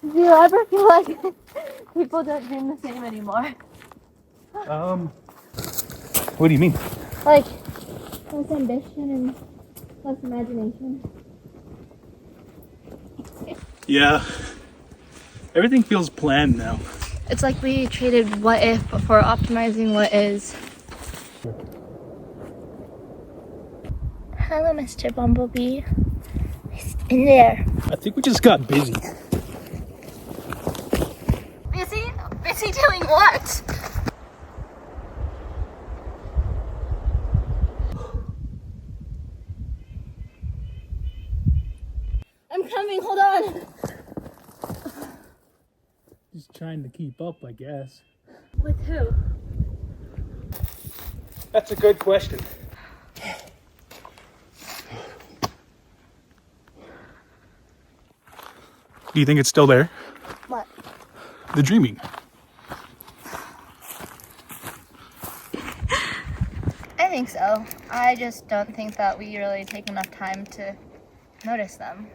Do you ever feel like people don't dream the same anymore? What do you mean? Like, less ambition and less imagination. Yeah. Everything feels planned now. It's like we traded what if for optimizing what is. Hello, Mr. Bumblebee. He's in there. I think we just got busy. Busy? Busy doing what? I'm coming, hold on. Just trying to keep up, I guess. With who? That's a good question. Do you think it's still there? What? The dreaming. I think so. I just don't think that we really take enough time to notice them.